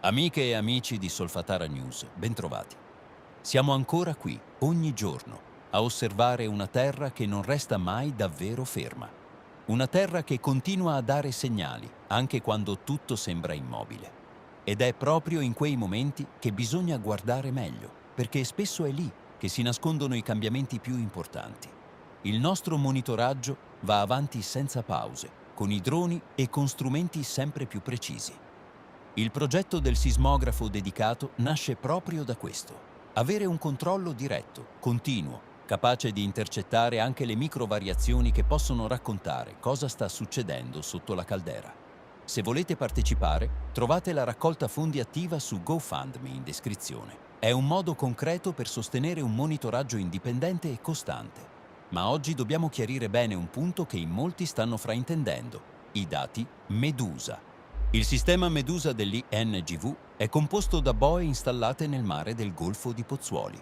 Amiche e amici di Solfatara News, bentrovati. Siamo ancora qui, ogni giorno, a osservare una terra che non resta mai davvero ferma. Una terra che continua a dare segnali, anche quando tutto sembra immobile. Ed è proprio in quei momenti che bisogna guardare meglio, perché spesso è lì che si nascondono i cambiamenti più importanti. Il nostro monitoraggio va avanti senza pause, con i droni e con strumenti sempre più precisi. Il progetto del sismografo dedicato nasce proprio da questo. Avere un controllo diretto, continuo, capace di intercettare anche le microvariazioni che possono raccontare cosa sta succedendo sotto la caldera. Se volete partecipare, trovate la raccolta fondi attiva su GoFundMe in descrizione. È un modo concreto per sostenere un monitoraggio indipendente e costante. Ma oggi dobbiamo chiarire bene un punto che in molti stanno fraintendendo: i dati Medusa. Il sistema Medusa dell'INGV è composto da boe installate nel mare del Golfo di Pozzuoli.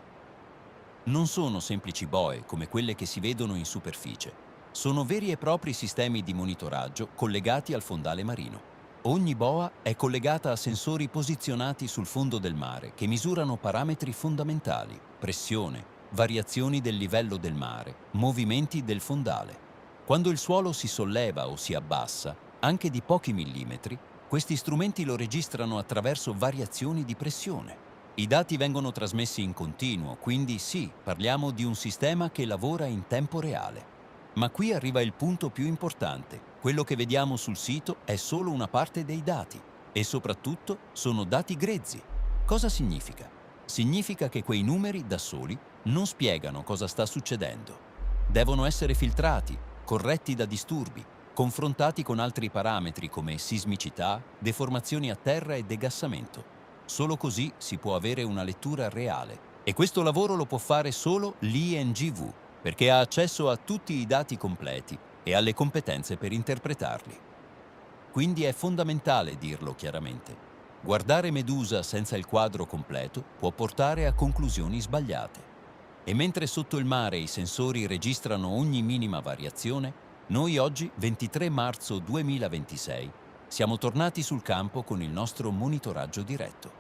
Non sono semplici boe come quelle che si vedono in superficie. Sono veri e propri sistemi di monitoraggio collegati al fondale marino. Ogni boa è collegata a sensori posizionati sul fondo del mare che misurano parametri fondamentali: pressione, variazioni del livello del mare, movimenti del fondale. Quando il suolo si solleva o si abbassa, anche di pochi millimetri, questi strumenti lo registrano attraverso variazioni di pressione. I dati vengono trasmessi in continuo, quindi sì, parliamo di un sistema che lavora in tempo reale. Ma qui arriva il punto più importante. Quello che vediamo sul sito è solo una parte dei dati e soprattutto sono dati grezzi. Cosa significa? Significa che quei numeri da soli non spiegano cosa sta succedendo. Devono essere filtrati, corretti da disturbi, confrontati con altri parametri come sismicità, deformazioni a terra e degassamento. Solo così si può avere una lettura reale. E questo lavoro lo può fare solo l'INGV, perché ha accesso a tutti i dati completi e alle competenze per interpretarli. Quindi è fondamentale dirlo chiaramente. Guardare Medusa senza il quadro completo può portare a conclusioni sbagliate. E mentre sotto il mare i sensori registrano ogni minima variazione, noi oggi, 23 marzo 2026, siamo tornati sul campo con il nostro monitoraggio diretto.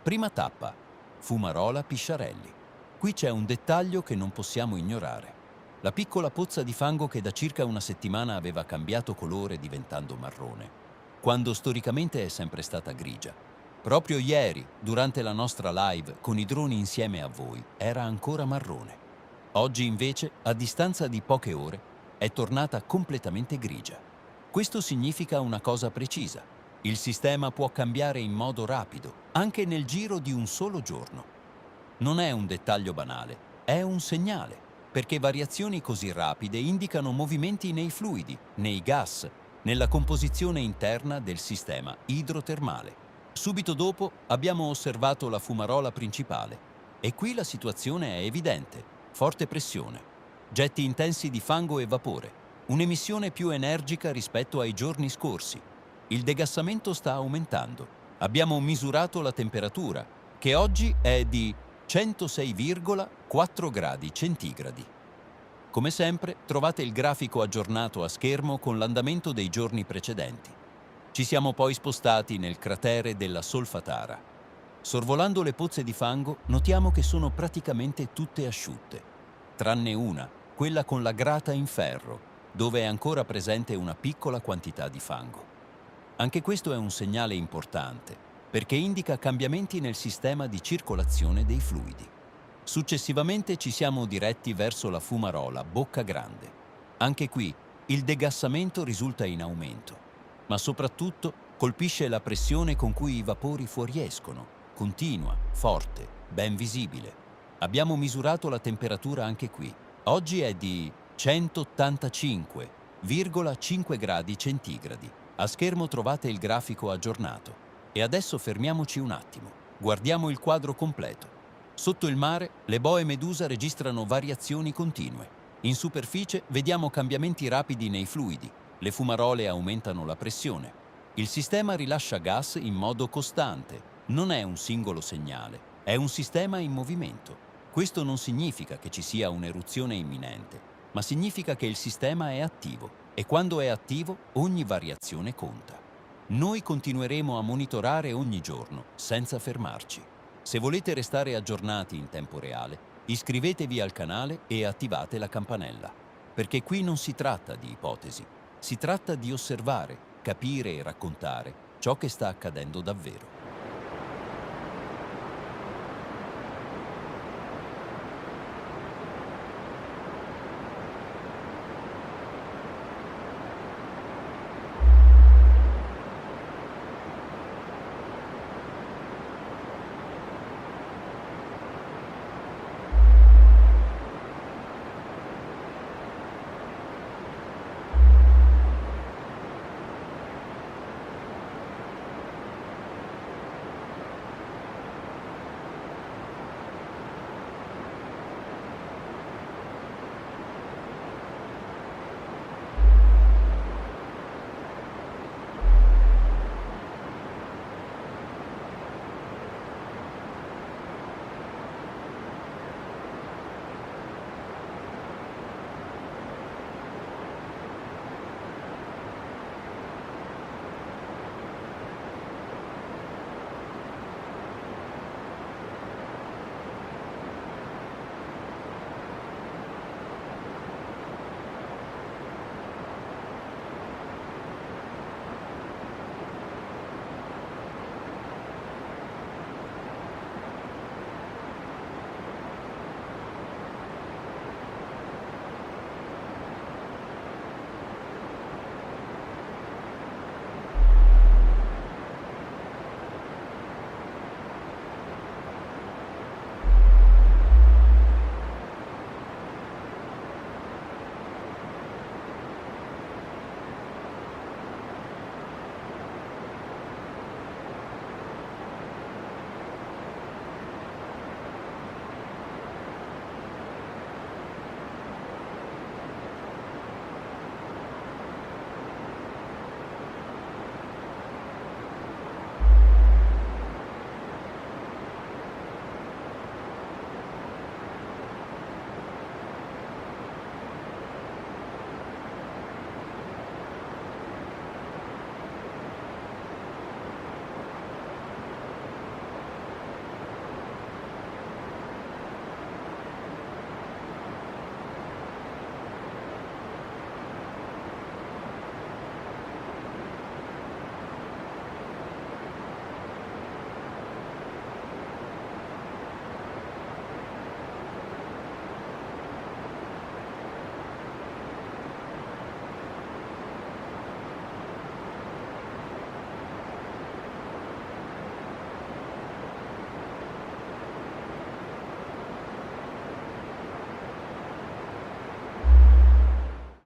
Prima tappa, Fumarola Pisciarelli. Qui c'è un dettaglio che non possiamo ignorare. La piccola pozza di fango che da circa una settimana aveva cambiato colore diventando marrone, quando storicamente è sempre stata grigia. Proprio ieri, durante la nostra live con i droni insieme a voi, era ancora marrone. Oggi invece, a distanza di poche ore, è tornata completamente grigia. Questo significa una cosa precisa: il sistema può cambiare in modo rapido, anche nel giro di un solo giorno. Non è un dettaglio banale, è un segnale, perché variazioni così rapide indicano movimenti nei fluidi, nei gas, nella composizione interna del sistema idrotermale. Subito dopo abbiamo osservato la fumarola principale e qui la situazione è evidente: forte pressione, getti intensi di fango e vapore, un'emissione più energica rispetto ai giorni scorsi. Il degassamento sta aumentando. Abbiamo misurato la temperatura, che oggi è di 106,4 gradi centigradi. Come sempre, trovate il grafico aggiornato a schermo con l'andamento dei giorni precedenti. Ci siamo poi spostati nel cratere della Solfatara. Sorvolando le pozze di fango, notiamo che sono praticamente tutte asciutte, tranne una, quella con la grata in ferro, dove è ancora presente una piccola quantità di fango. Anche questo è un segnale importante, perché indica cambiamenti nel sistema di circolazione dei fluidi. Successivamente ci siamo diretti verso la fumarola Bocca Grande. Anche qui il degassamento risulta in aumento, ma soprattutto colpisce la pressione con cui i vapori fuoriescono, continua, forte, ben visibile. Abbiamo misurato la temperatura anche qui. Oggi è di 185,5 gradi centigradi. A schermo trovate il grafico aggiornato. E adesso fermiamoci un attimo. Guardiamo il quadro completo. Sotto il mare, le boe Medusa registrano variazioni continue. In superficie vediamo cambiamenti rapidi nei fluidi. Le fumarole aumentano la pressione. Il sistema rilascia gas in modo costante. Non è un singolo segnale, è un sistema in movimento. Questo non significa che ci sia un'eruzione imminente, ma significa che il sistema è attivo e quando è attivo ogni variazione conta. Noi continueremo a monitorare ogni giorno, senza fermarci. Se volete restare aggiornati in tempo reale, iscrivetevi al canale e attivate la campanella, perché qui non si tratta di ipotesi, si tratta di osservare, capire e raccontare ciò che sta accadendo davvero.